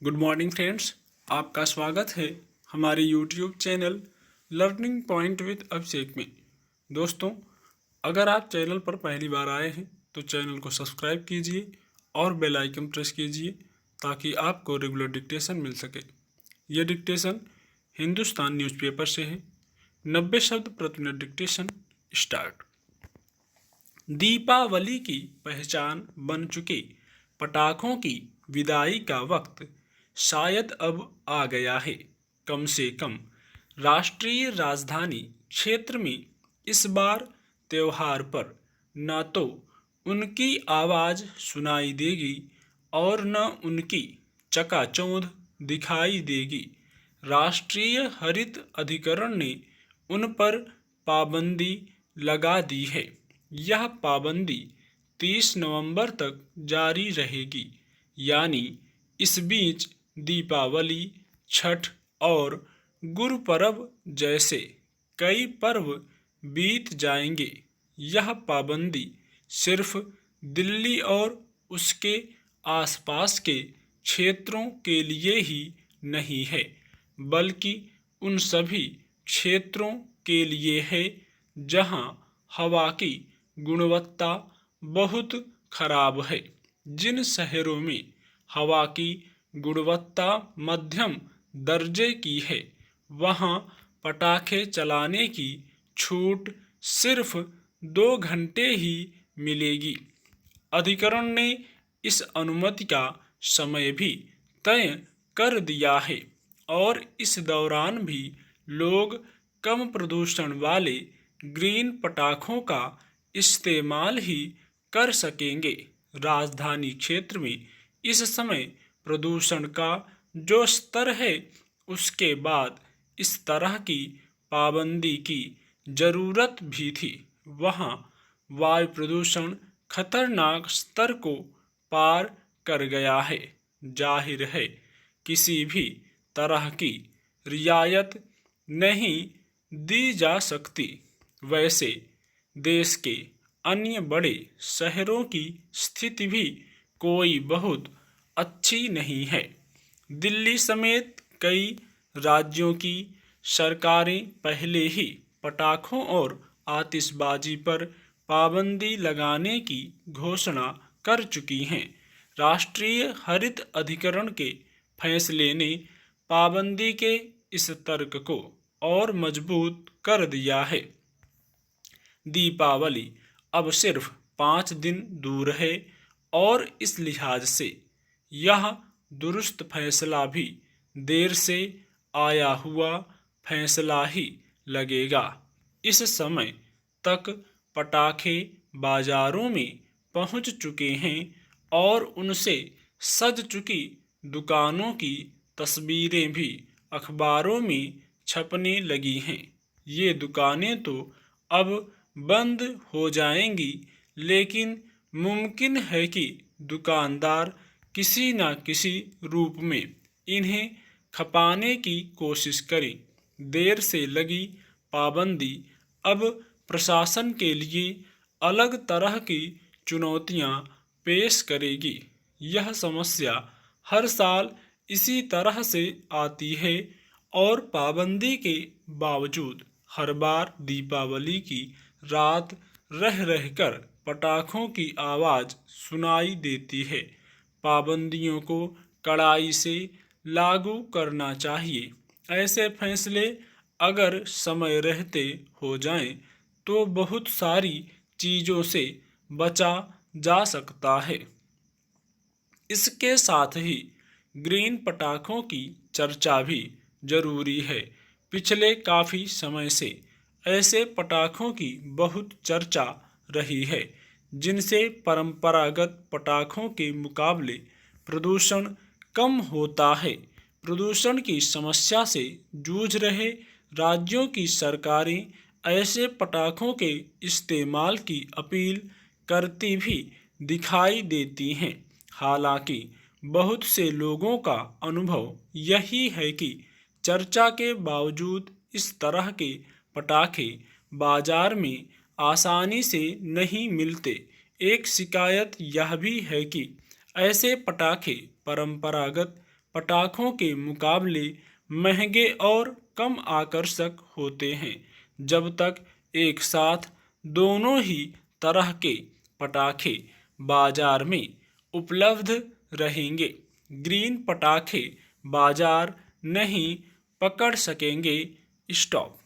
Good morning friends, आपका स्वागत है हमारे YouTube channel learning point with Abhishek में। दोस्तों, अगर आप चैनल पर पहली बार आए हैं तो चैनल को सब्सक्राइब कीजिए और बेल आइकन प्रेस कीजिए ताकि आपको रेगुलर डिक्टेशन मिल सके। ये डिक्टेशन हिंदुस्तान न्यूज़पेपर से है। 90 शब्द प्रति मिनट डिक्टेशन स्टार्ट। दीपावली की पहचान बन चुके पटाखों की विदाई का वक्त शायद अब आ गया है। कम से कम राष्ट्रीय राजधानी क्षेत्र में इस बार त्योहार पर न तो उनकी आवाज़ सुनाई देगी और न उनकी चकाचौंध दिखाई देगी। राष्ट्रीय हरित अधिकरण ने उन पर पाबंदी लगा दी है। यह पाबंदी 30 नवंबर तक जारी रहेगी, यानी इस बीच दीपावली, छठ और गुरुपर्व जैसे कई पर्व बीत जाएंगे। यह पाबंदी सिर्फ दिल्ली और उसके आसपास के क्षेत्रों के लिए ही नहीं है, बल्कि उन सभी क्षेत्रों के लिए है जहां हवा की गुणवत्ता बहुत खराब है। जिन शहरों में हवा की गुणवत्ता मध्यम दर्जे की है, वहां पटाखे चलाने की छूट सिर्फ 2 घंटे ही मिलेगी। अधिकरण ने इस अनुमति का समय भी तय कर दिया है और इस दौरान भी लोग कम प्रदूषण वाले ग्रीन पटाखों का इस्तेमाल ही कर सकेंगे। राजधानी क्षेत्र में इस समय प्रदूषण का जो स्तर है, उसके बाद इस तरह की पाबंदी की जरूरत भी थी। वहाँ वायु प्रदूषण खतरनाक स्तर को पार कर गया है। जाहिर है किसी भी तरह की रियायत नहीं दी जा सकती। वैसे देश के अन्य बड़े शहरों की स्थिति भी कोई बहुत अच्छी नहीं है। दिल्ली समेत कई राज्यों की सरकारें पहले ही पटाखों और आतिशबाजी पर पाबंदी लगाने की घोषणा कर चुकी हैं। राष्ट्रीय हरित अधिकरण के फैसले ने पाबंदी के इस तर्क को और मजबूत कर दिया है। दीपावली अब सिर्फ 5 दिन दूर है और इस लिहाज से यह दुरुस्त फैसला भी देर से आया हुआ फैसला ही लगेगा। इस समय तक पटाखे बाजारों में पहुंच चुके हैं और उनसे सज चुकी दुकानों की तस्वीरें भी अखबारों में छपने लगी हैं। ये दुकानें तो अब बंद हो जाएंगी, लेकिन मुमकिन है कि दुकानदार किसी न किसी रूप में इन्हें खपाने की कोशिश करें। देर से लगी पाबंदी अब प्रशासन के लिए अलग तरह की चुनौतियां पेश करेगी। यह समस्या हर साल इसी तरह से आती है और पाबंदी के बावजूद हर बार दीपावली की रात रह रहकर पटाखों की आवाज़ सुनाई देती है। पाबंदियों को कड़ाई से लागू करना चाहिए। ऐसे फैसले अगर समय रहते हो जाएं तो बहुत सारी चीज़ों से बचा जा सकता है। इसके साथ ही ग्रीन पटाखों की चर्चा भी जरूरी है। पिछले काफ़ी समय से ऐसे पटाखों की बहुत चर्चा रही है जिनसे परंपरागत पटाखों के मुकाबले प्रदूषण कम होता है। प्रदूषण की समस्या से जूझ रहे राज्यों की सरकारें ऐसे पटाखों के इस्तेमाल की अपील करती भी दिखाई देती हैं। हालांकि बहुत से लोगों का अनुभव यही है कि चर्चा के बावजूद इस तरह के पटाखे बाजार में आसानी से नहीं मिलते। एक शिकायत यह भी है कि ऐसे पटाखे परंपरागत पटाखों के मुकाबले महंगे और कम आकर्षक होते हैं। जब तक एक साथ दोनों ही तरह के पटाखे बाजार में उपलब्ध रहेंगे, ग्रीन पटाखे बाजार नहीं पकड़ सकेंगे। स्टॉप।